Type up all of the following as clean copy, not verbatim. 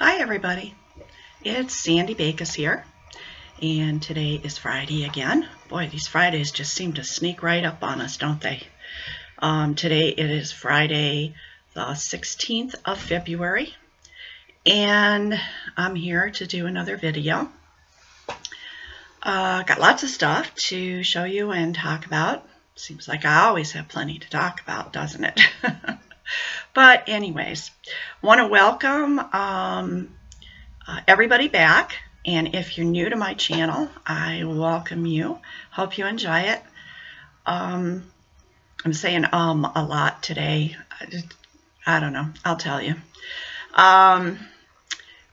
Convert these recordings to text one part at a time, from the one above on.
Hi everybody, it's Sandy Bacus here, and today is Friday again. Boy, these Fridays just seem to sneak right up on us, don't they? Today it is Friday the 16th of February, and I'm here to do another video. Got lots of stuff to show you and talk about. Seems like I always have plenty to talk about, doesn't it? But anyways, want to welcome everybody back, and if you're new to my channel, I welcome you. Hope you enjoy it. I'm saying a lot today. I don't know. I'll tell you.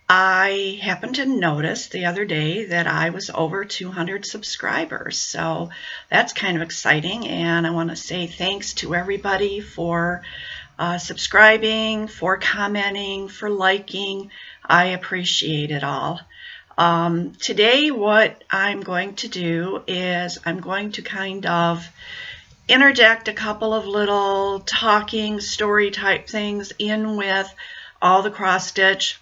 I happened to notice the other day that I was over 200 subscribers, so that's kind of exciting, and I want to say thanks to everybody for subscribing, for commenting, for liking. I appreciate it all. Today what I'm going to do is I'm going to kind of interject a couple of little talking story type things in with all the cross stitch.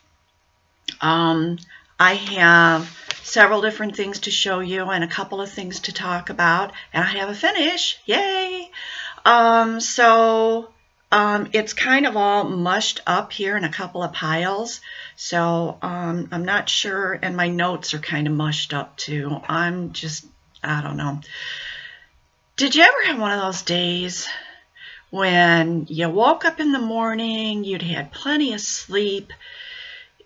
I have several different things to show you and a couple of things to talk about, and I have a finish. Yay! It's kind of all mushed up here in a couple of piles, so I'm not sure, and my notes are kind of mushed up too. I don't know. Did you ever have one of those days when you woke up in the morning, you'd had plenty of sleep,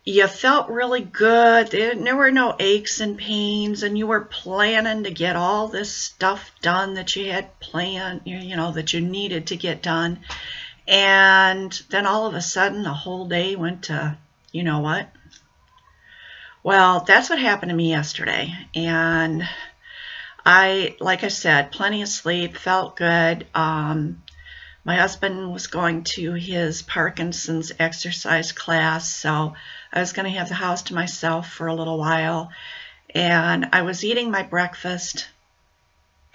you felt really good, there were no aches and pains, and you were planning to get all this stuff done that you had planned, you know, that you needed to get done, and then all of a sudden the whole day went to, you know what? Well, that's what happened to me yesterday, and like I said, plenty of sleep, felt good. My husband was going to his Parkinson's exercise class, so I was going to have the house to myself for a little while, and I was eating my breakfast,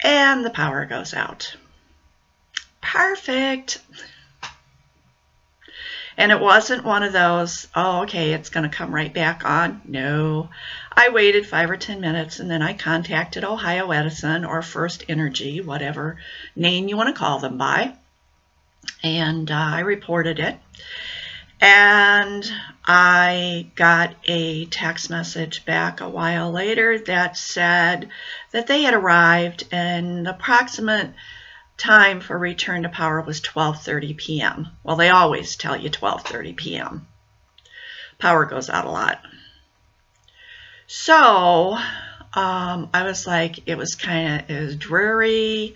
and the power goes out. Perfect. And it wasn't one of those, oh, okay, it's going to come right back on. No. I waited 5 or 10 minutes, and then I contacted Ohio Edison or First Energy, whatever name you want to call them by, and I reported it. And I got a text message back a while later that said that they had arrived, and the approximate time for return to power was 12:30 p.m. Well, they always tell you 12:30 p.m. Power goes out a lot. So I was like, it was dreary.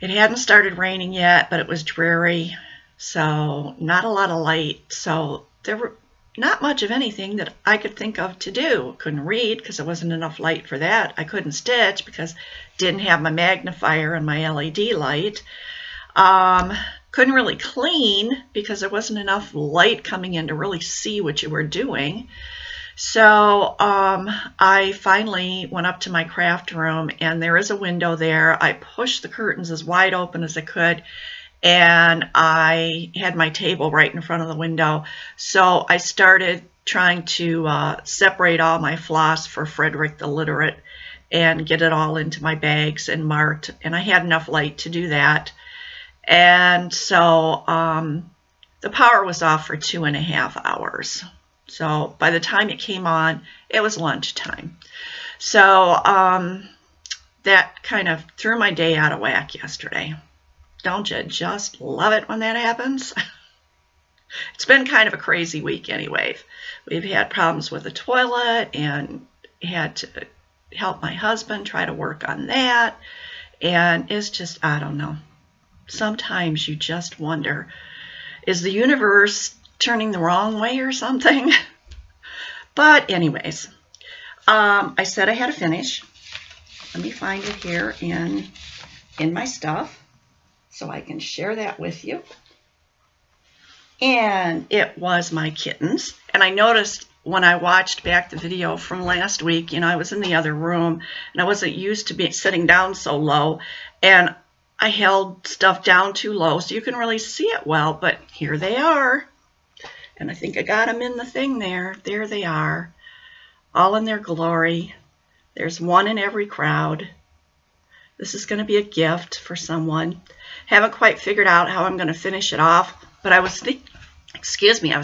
It hadn't started raining yet, but it was dreary. So not a lot of light. So there were not much of anything that I could think of to do. Couldn't read because there wasn't enough light for that. I couldn't stitch because didn't have my magnifier and my LED light. Couldn't really clean because there wasn't enough light coming in to really see what you were doing. So I finally went up to my craft room, and there is a window there. I pushed the curtains as wide open as I could, and I had my table right in front of the window. So I started trying to separate all my floss for Frederick the Literate and get it all into my bags and marked, and I had enough light to do that. And so the power was off for 2.5 hours. So by the time it came on, it was lunchtime. So that kind of threw my day out of whack yesterday. Don't you just love it when that happens? It's been kind of a crazy week anyway. We've had problems with the toilet and had to help my husband try to work on that. And it's just, I don't know. Sometimes you just wonder, is the universe turning the wrong way or something? But anyways, I said I had a finish. Let me find it here in my stuff so I can share that with you. And it was my kittens. And I noticed when I watched back the video from last week, you know, I was in the other room and I wasn't used to be sitting down so low, and I held stuff down too low so you can really see it well, but here they are. And I think I got them in the thing there. There they are, all in their glory. There's one in every crowd. This is going to be a gift for someone. Haven't quite figured out how I'm going to finish it off, but I was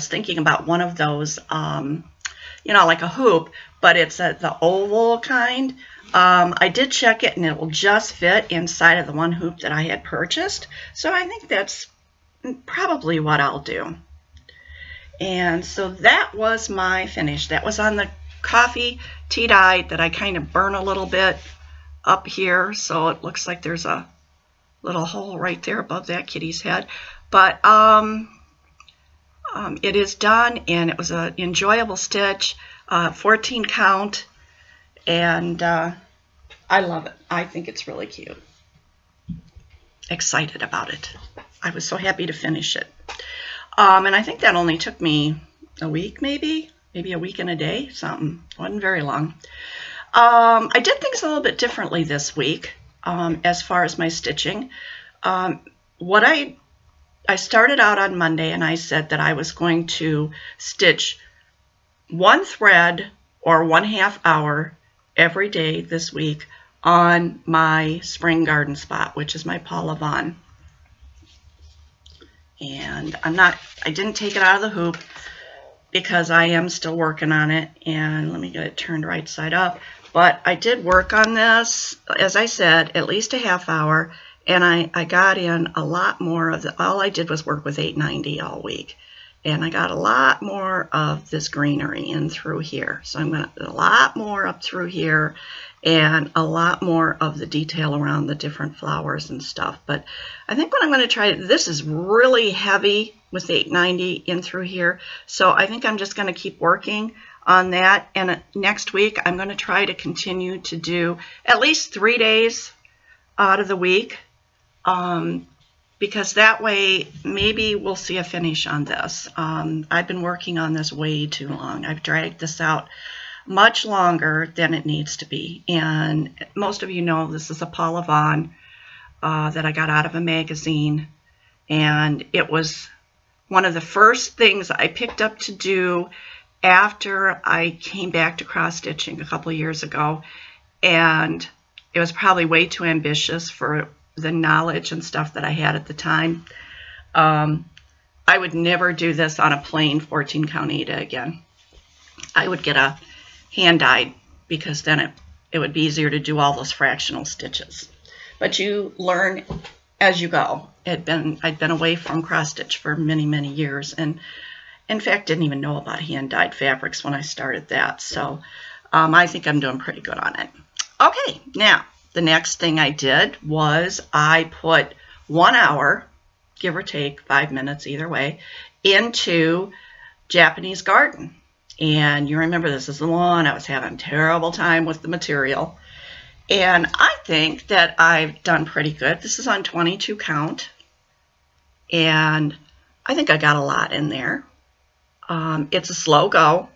thinking about one of those, you know, like a hoop, but it's the oval kind. I did check it, and it will just fit inside of the one hoop that I had purchased. So I think that's probably what I'll do. And so that was my finish. That was on the coffee tea dye that I kind of burn a little bit up here, so it looks like there's a little hole right there above that kitty's head. But it is done, and it was an enjoyable stitch, 14 count, and I love it. I think it's really cute. Excited about it. I was so happy to finish it. And I think that only took me a week, maybe a week and a day, something. Wasn't very long. I did things a little bit differently this week as far as my stitching. What I started out on Monday, and I said that I was going to stitch one thread or 1/2 hour every day this week on my spring garden spot, which is my Paula Vaughn. And I didn't take it out of the hoop because I am still working on it, and let me get it turned right side up. But I did work on this, as I said, at least a 1/2 hour, and I got in a lot more of all I did was work with 890 all week, and I got a lot more of this greenery in through here. So I'm going to a lot more up through here, and a lot more of the detail around the different flowers and stuff. But I think what I'm going to try, this is really heavy with 890 in through here, so I think I'm just going to keep working on that. And next week I'm going to try to continue to do at least 3 days out of the week, because that way maybe we'll see a finish on this. I've been working on this way too long. I've dragged this out much longer than it needs to be. And most of you know this is a Paula Vaughn that I got out of a magazine, and it was one of the first things I picked up to do after I came back to cross stitching a couple of years ago, and it was probably way too ambitious for the knowledge and stuff that I had at the time. I would never do this on a plain 14 count Aida again. I would get a hand dyed, because then it would be easier to do all those fractional stitches. But you learn as you go. I'd been away from cross stitch for many, many years, and in fact didn't even know about hand dyed fabrics when I started that. So I think I'm doing pretty good on it. Okay, now the next thing I did was I put 1 hour, give or take 5 minutes either way, into Japanese garden. And you remember this is the one I was having a terrible time with the material. And I think that I've done pretty good. This is on 22 count. And I think I got a lot in there. It's a slow go.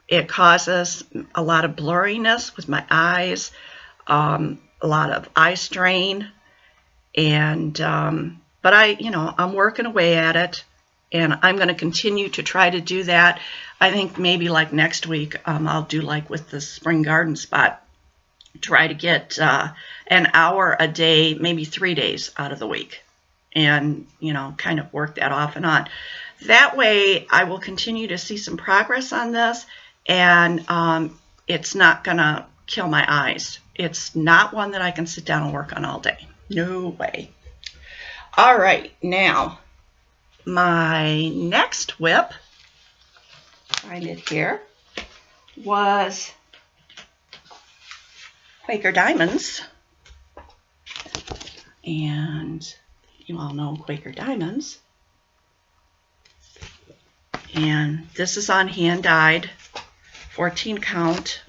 It causes a lot of blurriness with my eyes, a lot of eye strain. And, but I'm working away at it. And I'm going to continue to try to do that. I think maybe like next week, I'll do like with the spring garden spot, try to get an hour a day, maybe 3 days out of the week, and kind of work that off and on. That way I will continue to see some progress on this, and it's not going to kill my eyes. It's not one that I can sit down and work on all day. No way. All right, now my next whip, find it here, was Quaker Diamonds. And you all know Quaker Diamonds. And this is on hand dyed, 14 count.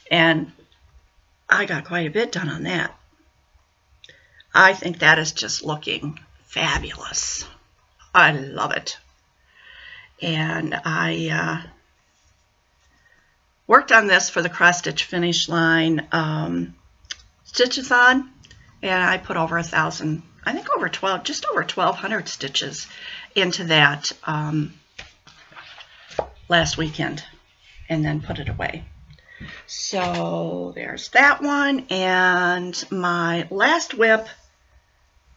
And I got quite a bit done on that. I think that is just looking fabulous. I love it. And I worked on this for the cross stitch finish line stitch-a-thon, and I put over 1,000 I think over 12, just over 1,200 stitches into that last weekend, and then put it away. So there's that one, and my last whip,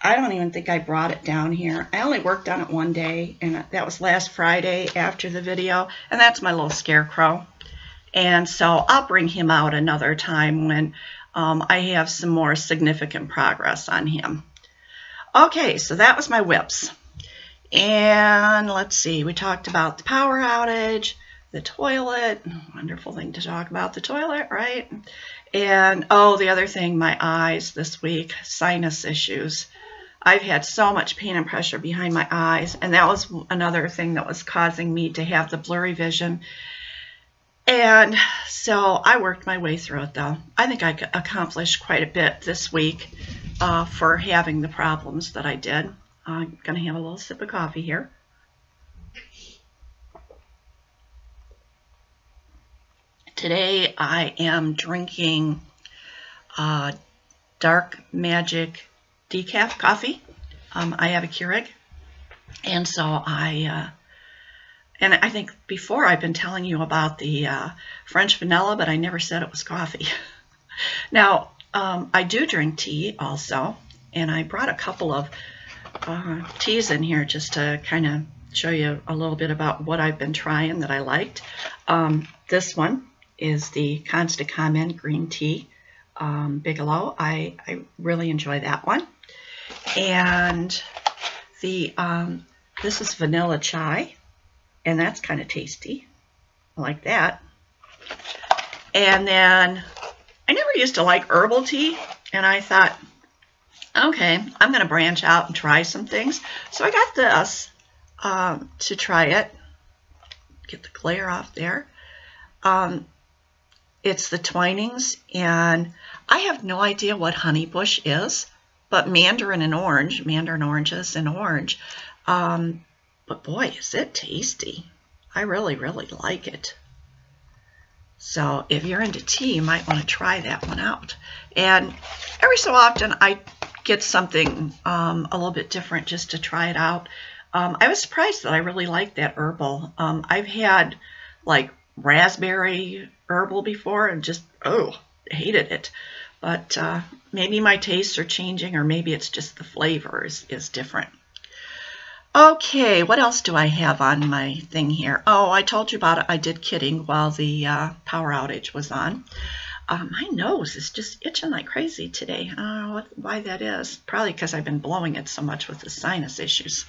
I don't even think I brought it down here. I only worked on it one day, and that was last Friday after the video, and that's my little scarecrow. And so I'll bring him out another time when I have some more significant progress on him. Okay, so that was my whips. And let's see, we talked about the power outage, the toilet, wonderful thing to talk about, the toilet, right? And oh, the other thing, my eyes this week, sinus issues. I've had so much pain and pressure behind my eyes, and that was another thing that was causing me to have the blurry vision. And so I worked my way through it, though. I think I accomplished quite a bit this week for having the problems that I did. I'm going to have a little sip of coffee here. Today I am drinking Dark Magic decaf coffee. I have a Keurig, and so I think before I've been telling you about the French vanilla, but I never said it was coffee. Now, I do drink tea also, and I brought a couple of teas in here just to kind of show you a little bit about what I've been trying that I liked. This one is the Constant Comment green tea, Bigelow. I really enjoy that one. And the this is vanilla chai, and that's kind of tasty. I like that. And then I never used to like herbal tea, and I thought, okay, I'm going to branch out and try some things. So I got this to try it. Get the glare off there. It's the Twinings, and I have no idea what honeybush is, but mandarin oranges and orange. But boy, is it tasty. I really, really like it. So if you're into tea, you might want to try that one out. And every so often I get something a little bit different just to try it out. I was surprised that I really liked that herbal. I've had like raspberry herbal before and just, hated it. But maybe my tastes are changing, or maybe it's just the flavor is different. Okay, what else do I have on my thing here? Oh, I told you about it. I did kitting while the power outage was on. My nose is just itching like crazy today. I don't know why that is. Probably because I've been blowing it so much with the sinus issues.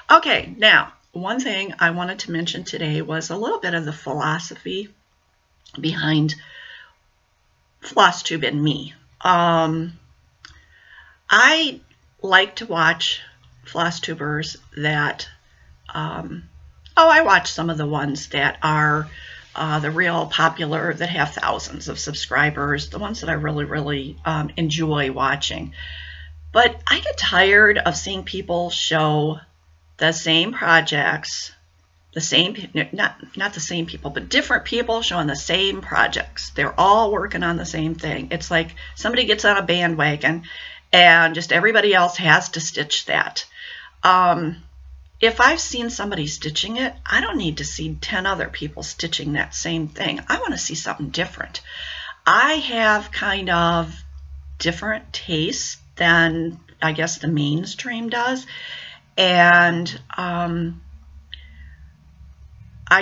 Okay, now, one thing I wanted to mention today was a little bit of the philosophy behind Flosstube and me. I like to watch Flosstubers that, I watch some of the ones that are the real popular, that have thousands of subscribers, the ones that I really, really enjoy watching. But I get tired of seeing people show the same projects, not the same people, but different people showing the same projects. They're all working on the same thing. It's like somebody gets on a bandwagon and just everybody else has to stitch that. If I've seen somebody stitching it, I don't need to see 10 other people stitching that same thing. I want to see something different. I have kind of different tastes than I guess the mainstream does. And I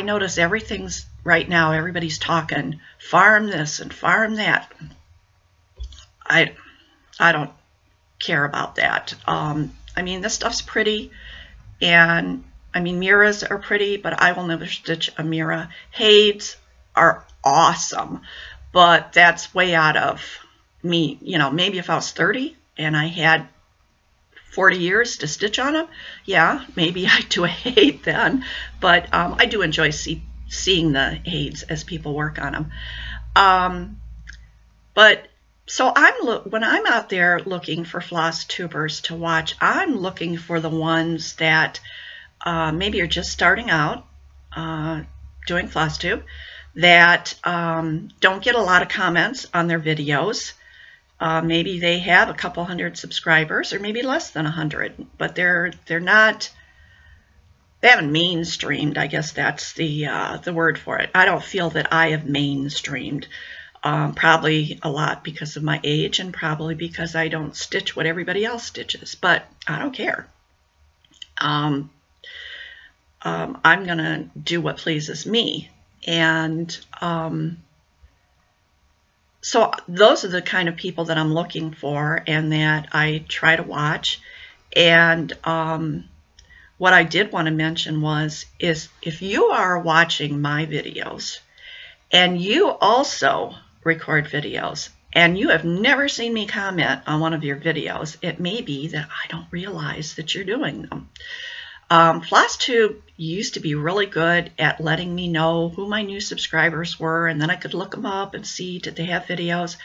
notice everything's right now, everybody's talking farm this and farm that. I don't care about that. I mean, this stuff's pretty, and I mean, mirrors are pretty, but I will never stitch a mirror. Hades are awesome, but that's way out of me. You know, maybe if I was 30 and I had 40 years to stitch on them, yeah, maybe I'd do a Hade then, but I do enjoy seeing the Hades as people work on them. So when I'm out there looking for floss tubers to watch, I'm looking for the ones that maybe are just starting out doing Flosstube, that don't get a lot of comments on their videos, Maybe they have a couple hundred subscribers, or maybe less than 100, but they're not. They haven't mainstreamed. I guess that's the word for it. I don't feel that I have mainstreamed. Probably a lot because of my age, and probably because I don't stitch what everybody else stitches. But I don't care. I'm gonna do what pleases me, and so those are the kind of people that I'm looking for and that I try to watch. And what I did want to mention is if you are watching my videos and you also record videos and you have never seen me comment on one of your videos, it may be that I don't realize that you're doing them. Flosstube used to be really good at letting me know who my new subscribers were, and then I could look them up and see did they have videos.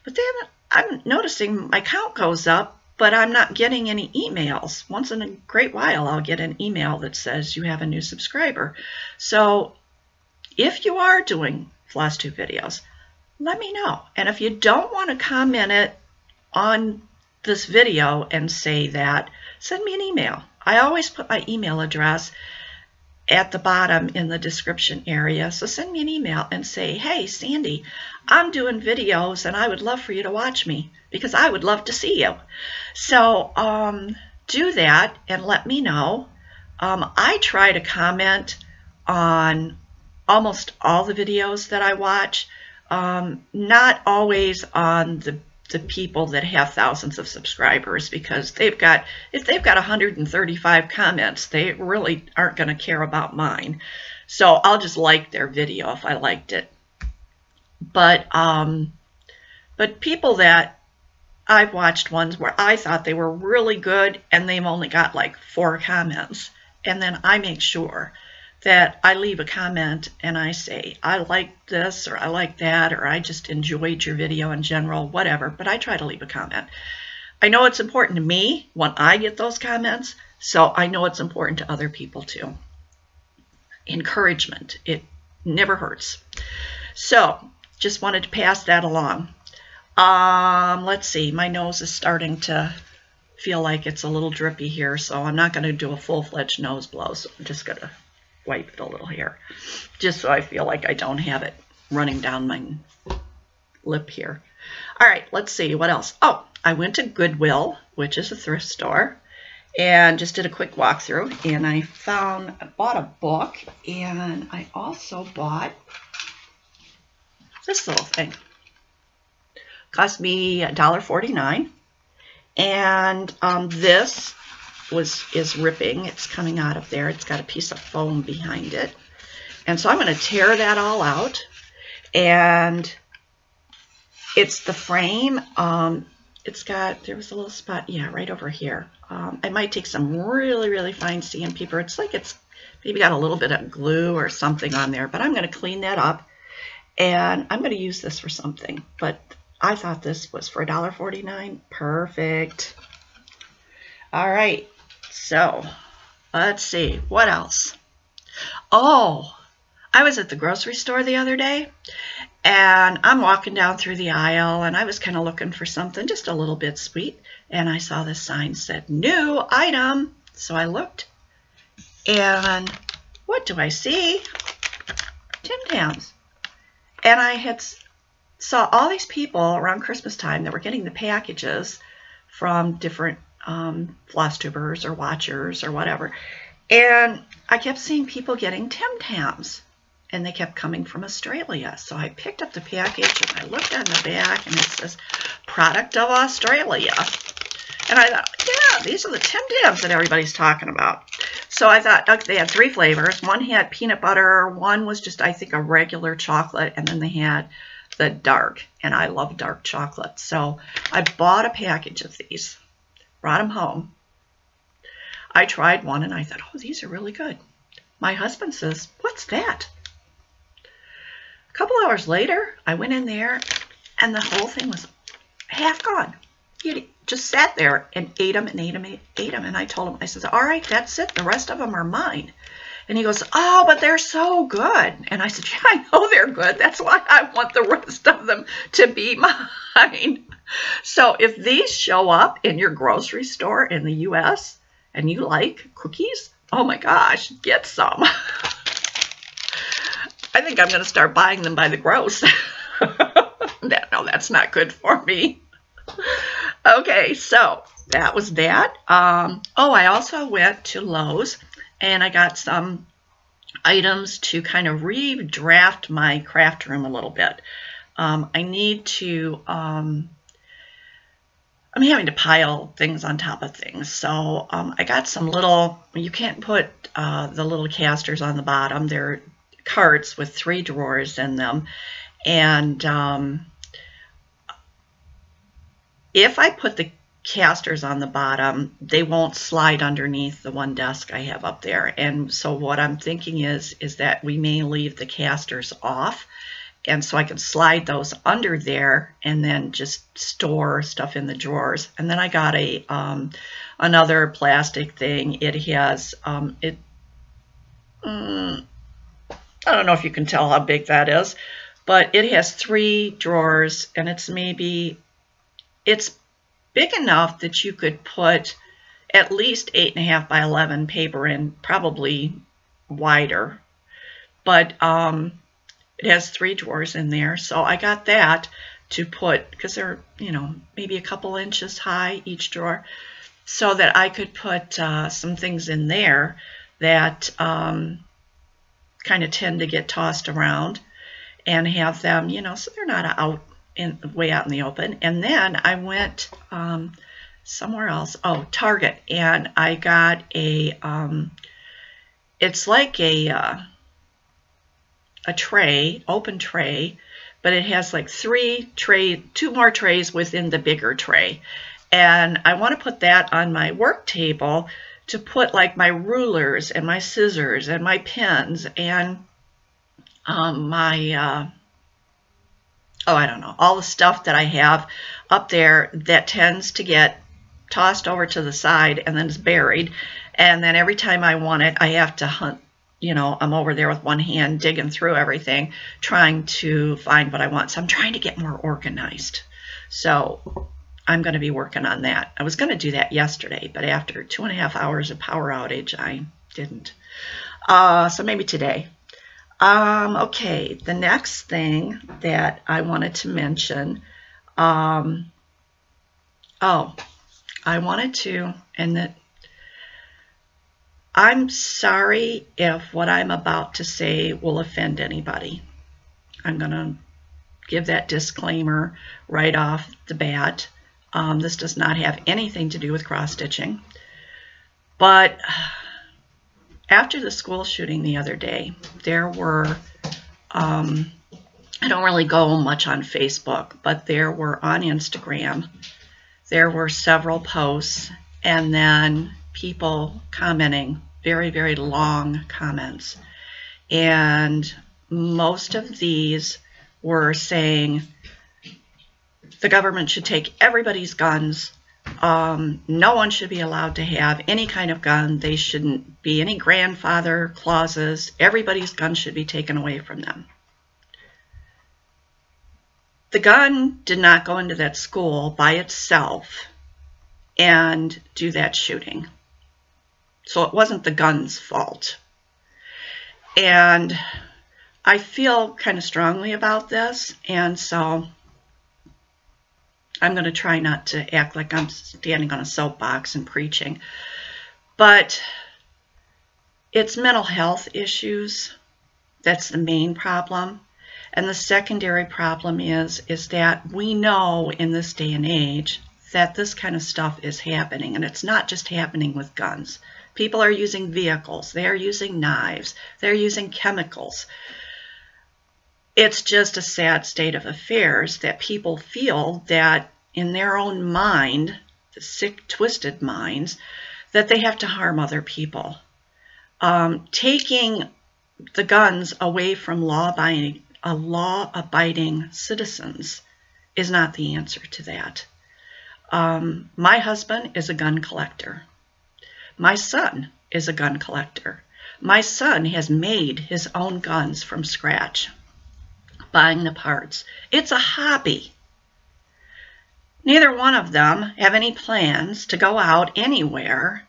But then I'm noticing my count goes up, but I'm not getting any emails. Once in a great while, I'll get an email that says you have a new subscriber. So if you are doing Flosstube videos, let me know. And if you don't want to comment it on this video and say that, send me an email. I always put my email address at the bottom in the description area. So send me an email and say, hey, Sandy, I'm doing videos and I would love for you to watch me because I would love to see you. So do that and let me know. I try to comment on almost all the videos that I watch, not always on the people that have thousands of subscribers, because if they've got 135 comments, they really aren't going to care about mine. So I'll just like their video if I liked it. But people that I've watched ones where I thought they were really good and they've only got like 4 comments, and then I make sure that I leave a comment and I say, I like this, or I like that, or I just enjoyed your video in general, whatever, but I try to leave a comment. I know it's important to me when I get those comments, so I know it's important to other people too. Encouragement, it never hurts. So, just wanted to pass that along. Let's see, my nose is starting to feel like it's a little drippy here, so I'm not going to do a full-fledged nose blow, so I'm just going to wipe it a little here, just so I feel like I don't have it running down my lip here. All right, let's see what else. Oh, I went to Goodwill, which is a thrift store, and just did a quick walkthrough, and I bought a book, and I also bought this little thing. Cost me $1.49, and this is ripping. It's coming out of there. It's got a piece of foam behind it. And so I'm going to tear that all out. And it's the frame. It's got, there was a little spot, yeah, right over here. I might take some really, really fine sandpaper. It's like it's maybe got a little bit of glue or something on there, but I'm going to clean that up. And I'm going to use this for something. But I thought this was for $1.49. Perfect. All right. So, let's see, what else? Oh, I was at the grocery store the other day, and I'm walking down through the aisle, and I was kind of looking for something just a little bit sweet, and I saw this sign said, new item. So I looked, and what do I see? Tim Tams. And I saw all these people around Christmas time that were getting the packages from different Flosstubers or watchers or whatever, and I kept seeing people getting Tim Tams, and they kept coming from Australia. So I picked up the package and I looked on the back, and it says product of Australia, and I thought, yeah, these are the Tim Tams that everybody's talking about. So I thought, okay, they had 3 flavors. One had peanut butter, one was just, I think, a regular chocolate, and then they had the dark, and I love dark chocolate. So I bought a package of these. Brought them home. I tried one and I thought, oh, these are really good. My husband says, what's that? A couple hours later, I went in there and the whole thing was half gone. He just sat there and ate them and ate them and ate them. And I told him, I said, all right, that's it. The rest of them are mine. And he goes, oh, but they're so good. And I said, yeah, I know they're good. That's why I want the rest of them to be mine. So if these show up in your grocery store in the U.S. and you like cookies, oh my gosh, get some. I think I'm going to start buying them by the gross. No, that's not good for me. Okay, so that was that. Oh, I also went to Lowe's and I got some items to kind of redraft my craft room a little bit. I need to, I'm having to pile things on top of things. So I got some little, you can't put the little casters on the bottom. They're carts with 3 drawers in them. And if I put the casters on the bottom, they won't slide underneath the one desk I have up there. And so what I'm thinking is that we may leave the casters off, and so I can slide those under there and then just store stuff in the drawers. And then I got a another plastic thing. It has I don't know if you can tell how big that is, but it has 3 drawers, and it's big enough that you could put at least 8.5 by 11 paper in, probably wider. But it has 3 drawers in there, so I got that to put, because they're, you know, maybe a couple inches high each drawer, so that I could put some things in there that kind of tend to get tossed around, and have them, you know, so they're not way out in the open. And then I went somewhere else, Target, and I got a it's like a tray, open tray, but it has like 2 more trays within the bigger tray. And I want to put that on my work table to put like my rulers and my scissors and my pens and my I don't know, all the stuff that I have up there that tends to get tossed over to the side and then is buried. And then every time I want it, I have to hunt. You know, I'm over there with one hand digging through everything, trying to find what I want. So I'm trying to get more organized. So I'm going to be working on that. I was going to do that yesterday, but after 2.5 hours of power outage, I didn't. So maybe today. Okay, the next thing that I wanted to mention, I wanted to, and that I'm sorry if what I'm about to say will offend anybody. I'm going to give that disclaimer right off the bat. This does not have anything to do with cross-stitching. But after the school shooting the other day, there were, I don't really go much on Facebook, but there were on Instagram, there were several posts, and then people commenting, very, very long comments. And most of these were saying the government should take everybody's guns. No one should be allowed to have any kind of gun. They shouldn't be any grandfather clauses. Everybody's gun should be taken away from them. The gun did not go into that school by itself and do that shooting. So it wasn't the gun's fault. And I feel kind of strongly about this, and so I'm going to try not to act like I'm standing on a soapbox and preaching. But it's mental health issues. That's the main problem. And the secondary problem is that we know in this day and age that this kind of stuff is happening. And it's not just happening with guns. People are using vehicles. They are using knives. They're using chemicals. It's just a sad state of affairs that people feel that in their own mind, the sick, twisted minds, that they have to harm other people. Taking the guns away from law-abiding citizens is not the answer to that. My husband is a gun collector. My son is a gun collector. My son has made his own guns from scratch, buying the parts. It's a hobby. Neither one of them have any plans to go out anywhere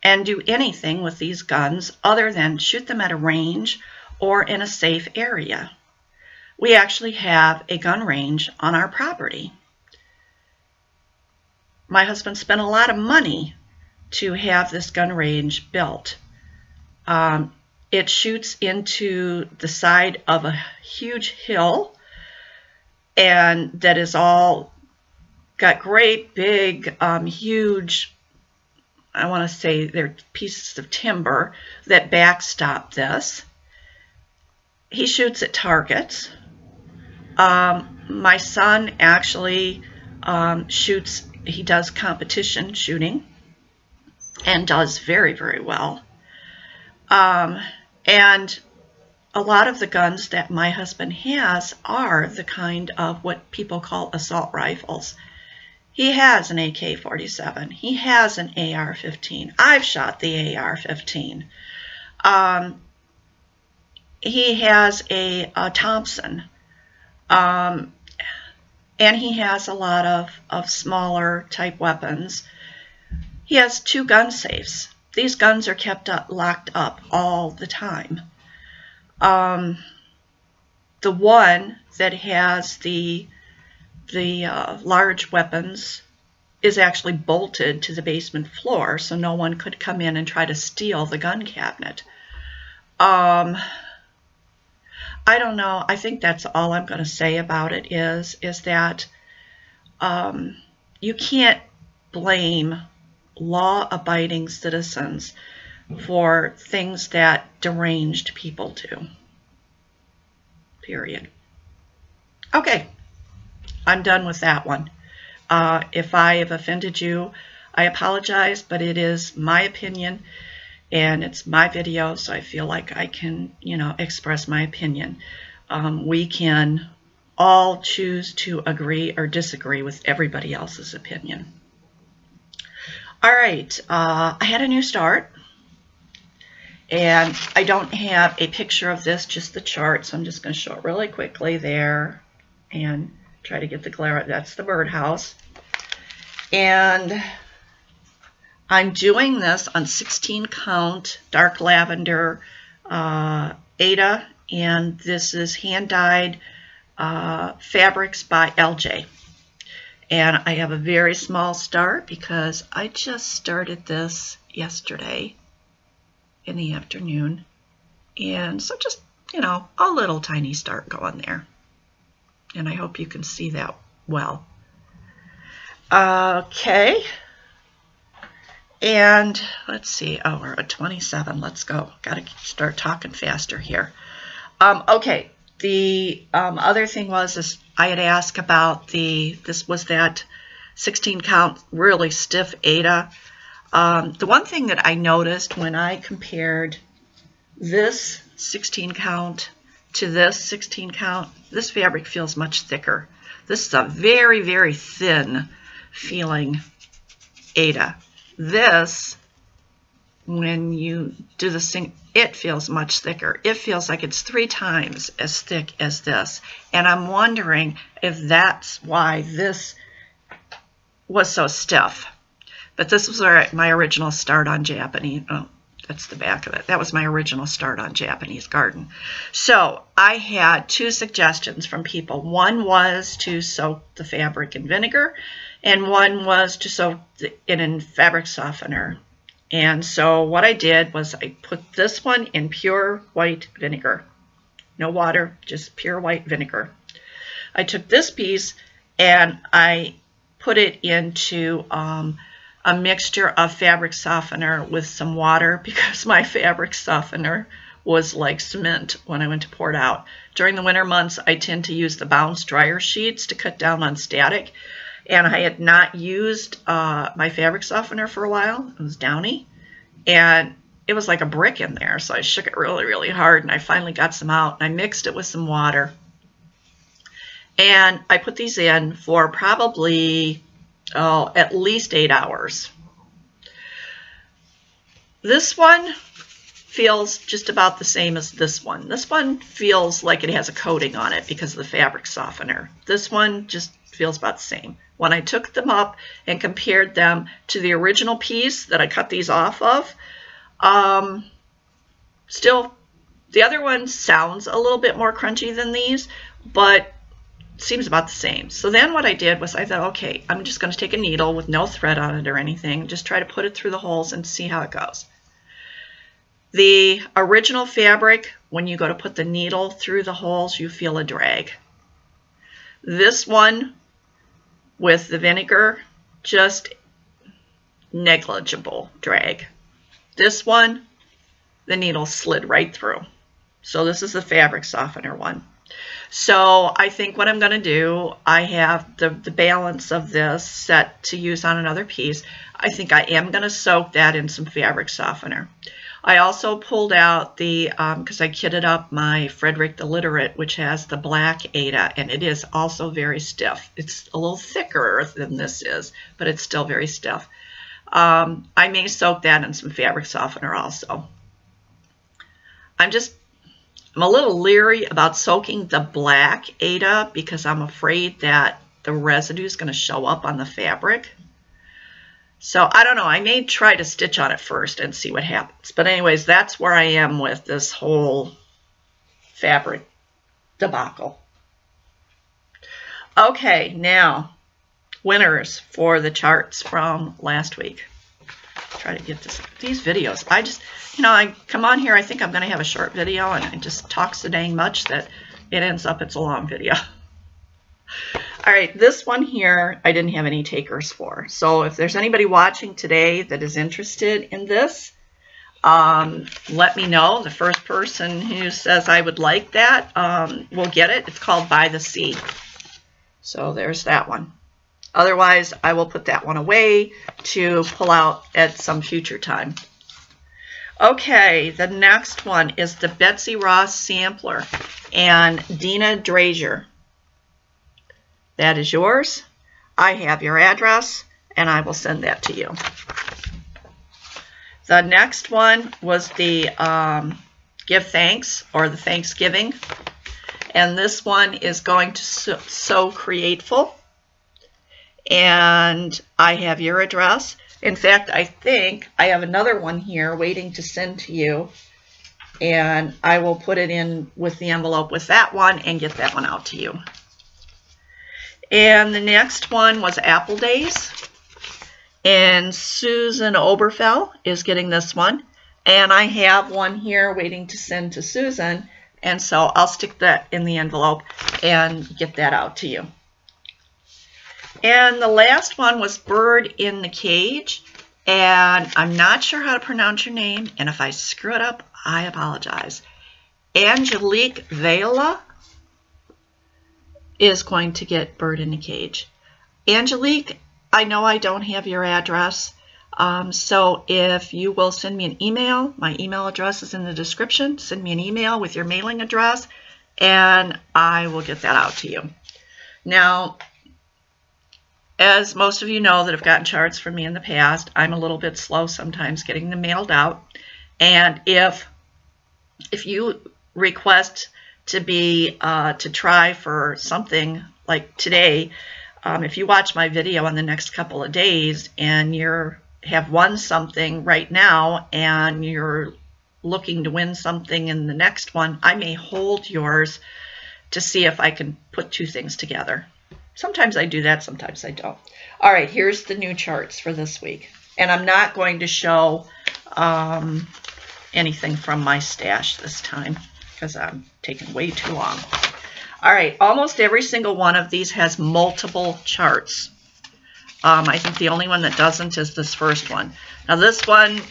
and do anything with these guns other than shoot them at a range or in a safe area. We actually have a gun range on our property. My husband spent a lot of money to have this gun range built. It shoots into the side of a huge hill, and that is all got great big, huge, I want to say they're pieces of timber that backstop this. He shoots at targets. My son actually shoots, he does competition shooting and does very, very well. And a lot of the guns that my husband has are the kind of what people call assault rifles. He has an AK-47. He has an AR-15. I've shot the AR-15. He has a Thompson. And he has a lot of smaller type weapons. He has 2 gun safes. These guns are kept locked up all the time. The one that has the large weapons is actually bolted to the basement floor, so no one could come in and try to steal the gun cabinet. I don't know. I think that's all I'm going to say about it is that you can't blame law-abiding citizens for things that deranged people do. Period. Okay, I'm done with that one. If I have offended you, I apologize, but it is my opinion and it's my video, so I feel like I can, express my opinion. We can all choose to agree or disagree with everybody else's opinion. All right, I had a new start, and I don't have a picture of this, just the chart, so I'm just going to show it really quickly there and try to get the glare. That's the birdhouse. And I'm doing this on 16 count dark lavender Aida, and this is hand-dyed fabrics by LJ. And I have a very small start because I just started this yesterday in the afternoon. And so just, a little tiny start going there. And I hope you can see that well. Okay. And let's see. Oh, we're at 27. Let's go. Got to start talking faster here. Okay. The other thing was I had asked about this was that 16 count really stiff Aida. The one thing that I noticed when I compared this 16 count to this 16 count, this fabric feels much thicker. This is a very, very thin feeling Aida. This, when you do this thing, it feels much thicker. It feels like it's 3 times as thick as this. And I'm wondering if that's why this was so stiff. But this was my original start on Japanese. Oh, that's the back of it. That was my original start on Japanese garden. So I had 2 suggestions from people. One was to soak the fabric in vinegar, and one was to soak it in fabric softener. And so what I did was I put this one in pure white vinegar. No water, just pure white vinegar. I took this piece and I put it into a mixture of fabric softener with some water because my fabric softener was like cement when I went to pour it out. During the winter months, I tend to use the bounce dryer sheets to cut down on static. And I had not used my fabric softener for a while. It was downy. And it was like a brick in there. So I shook it really, really hard. And I finally got some out. And I mixed it with some water. And I put these in for probably, at least 8 hours. This one feels just about the same as this one. This one feels like it has a coating on it because of the fabric softener. This one just feels about the same. When I took them up and compared them to the original piece that I cut these off of, still, the other one sounds a little bit more crunchy than these, but seems about the same. So then what I did was I thought, okay, I'm just going to take a needle with no thread on it or anything, just try to put it through the holes and see how it goes. The original fabric, when you go to put the needle through the holes, you feel a drag. This one with the vinegar, just negligible drag. This one, the needle slid right through. So this is the fabric softener one. So I think what I'm going to do, I have the balance of this set to use on another piece. I think I am going to soak that in some fabric softener. I also pulled out the, because I kitted up my Frederick the Literate, which has the black Aida, and it is also very stiff. It's a little thicker than this is, but it's still very stiff. I may soak that in some fabric softener also. I'm a little leery about soaking the black Aida because I'm afraid that the residue is going to show up on the fabric. So I don't know, I may try to stitch on it first and see what happens. But anyways, that's where I am with this whole fabric debacle. Okay, now, winners for the charts from last week. Try to get these videos. I just, I come on here, I think I'm going to have a short video, and it just talks so dang much that it ends up it's a long video. All right, this one here, I didn't have any takers for. So if there's anybody watching today that is interested in this, let me know. The first person who says I would like that will get it. It's called By the Sea. So there's that one. Otherwise, I will put that one away to pull out at some future time. Okay, the next one is the Betsy Ross Sampler and Dina Drazier. That is yours. I have your address, and I will send that to you. The next one was the Give Thanks, or the Thanksgiving. And this one is going to Sew Createful. And I have your address. In fact, I think I have another one here waiting to send to you. And I will put it in with the envelope with that one and get that one out to you. And the next one was Apple Days. And Susan Oberfell is getting this one. And I have one here waiting to send to Susan. And so I'll stick that in the envelope and get that out to you. And the last one was Bird in the Cage. And I'm not sure how to pronounce your name. And if I screw it up, I apologize. Angelique Vela is going to get Bird in the Cage. Angelique, I know I don't have your address. So if you will send me an email, my email address is in the description. Send me an email with your mailing address, and I will get that out to you. Now, as most of you know that have gotten charts from me in the past, I'm a little bit slow sometimes getting them mailed out. And if you request to be to try for something like today, if you watch my video in the next couple of days and you have won something right now and you're looking to win something in the next one, I may hold yours to see if I can put two things together. Sometimes I do that, sometimes I don't. All right, here's the new charts for this week. And I'm not going to show anything from my stash this time because I'm taking way too long. All right, almost every single one of these has multiple charts. I think the only one that doesn't is this first one. Now this one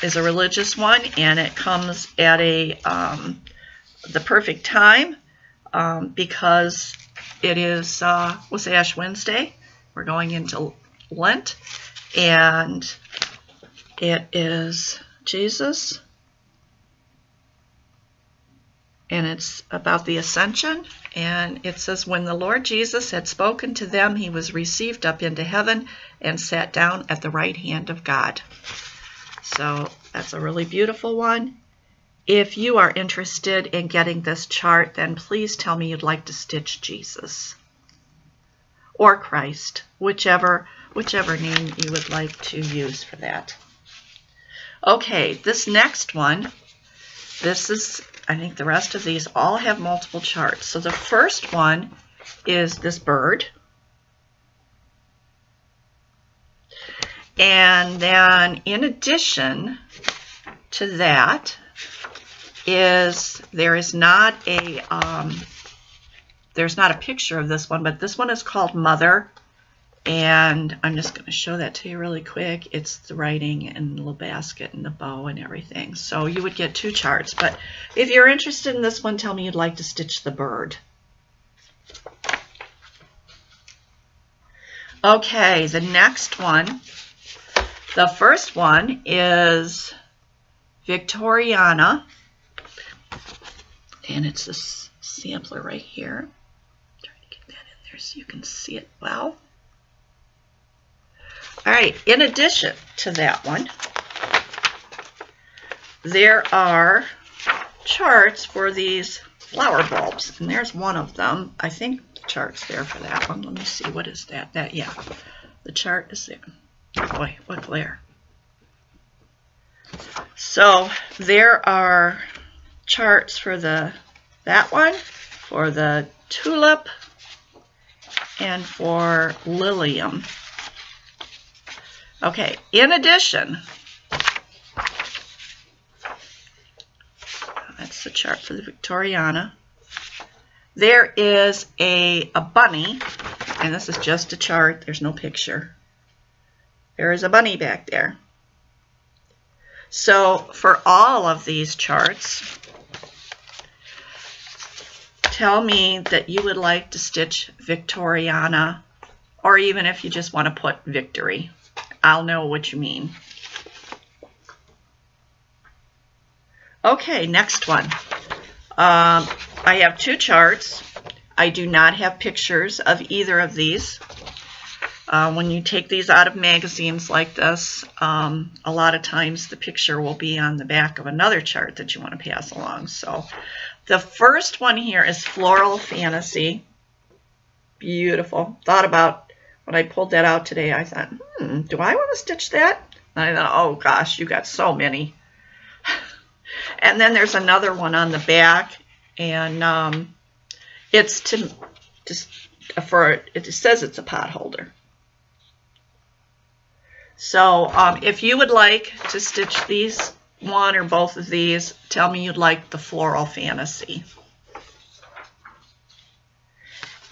is a religious one, and it comes at the perfect time because it is was Ash Wednesday. We're going into Lent, and it is Jesus. And it's about the ascension, and it says, when the Lord Jesus had spoken to them, he was received up into heaven and sat down at the right hand of God. So that's a really beautiful one, if you are interested in getting this chart, then please tell me you'd like to stitch Jesus or Christ, whichever name you would like to use for that. Okay, this next one, this is, I think the rest of these all have multiple charts. So the first one is this bird. And then in addition to that there is not a there's not a picture of this one, but this one is called Mother, and I'm just going to show that to you really quick. It's the writing and the little basket and the bow and everything. So you would get 2 charts, but if you're interested in this one, tell me you'd like to stitch the bird. Okay, the next one, the first one is Victoriana, and it's this sampler right here. Try to get that in there so you can see it well. All right, in addition to that one, there are charts for these flower bulbs, and there's one of them. I think the chart's there for that one. Let me see, what is that? Yeah, the chart is there. Boy, what glare. So there are charts for that one, for the tulip, and for lilium. Okay, in addition, that's the chart for the Victoriana. There is a bunny, and this is just a chart, there's no picture. There is a bunny back there. So for all of these charts, tell me that you would like to stitch Victoriana, or even if you just want to put Victory. I'll know what you mean. Okay, next one. I have 2 charts. I do not have pictures of either of these. When you take these out of magazines like this, a lot of times the picture will be on the back of another chart that you want to pass along. So the first one here is Floral Fantasy. Beautiful. Thought about, when I pulled that out today, I thought, do I want to stitch that? And I thought, oh gosh, you got so many. And then there's another one on the back, and it's to just for it says it's a pot holder. So if you would like to stitch these, one or both of these, tell me you'd like the Floral Fantasy.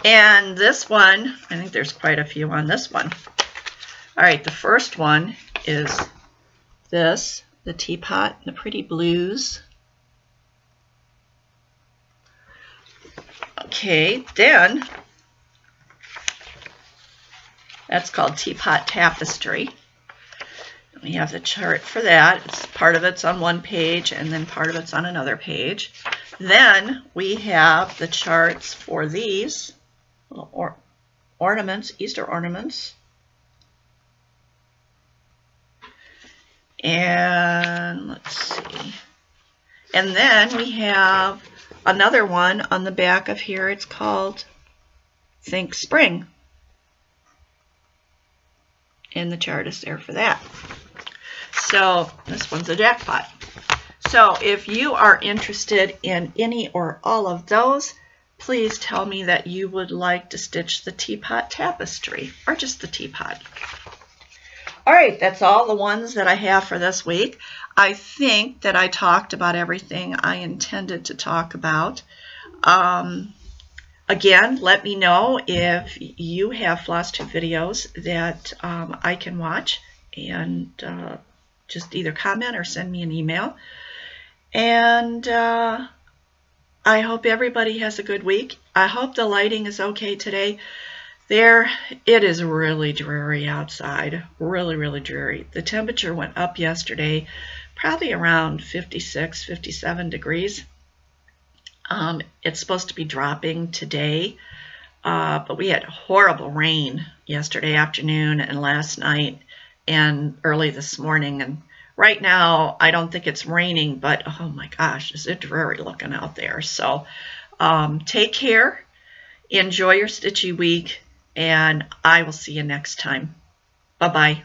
And this one, I think there's quite a few on this one. All right, the first one is this, the teapot, the pretty blues. Okay, then that's called Teapot Tapestry. We have the chart for that. Part of it's on one page and then part of it's on another page. Then we have the charts for these little ornaments, Easter ornaments. And let's see. And then we have another one on the back of here. It's called Think Spring. And the chart is there for that. So this one's a jackpot. So if you are interested in any or all of those, please tell me that you would like to stitch the Teapot Tapestry or just the teapot. All right, that's all the ones that I have for this week. I think that I talked about everything I intended to talk about. Again, let me know if you have Flosstube videos that I can watch, and just either comment or send me an email. And I hope everybody has a good week. I hope the lighting is okay today. It is really dreary outside, really dreary. The temperature went up yesterday, probably around 56, 57 degrees. It's supposed to be dropping today, but we had horrible rain yesterday afternoon and last night and early this morning, and right now I don't think it's raining, but oh my gosh, is it dreary looking out there. So take care, enjoy your stitchy week, and I will see you next time. Bye-bye.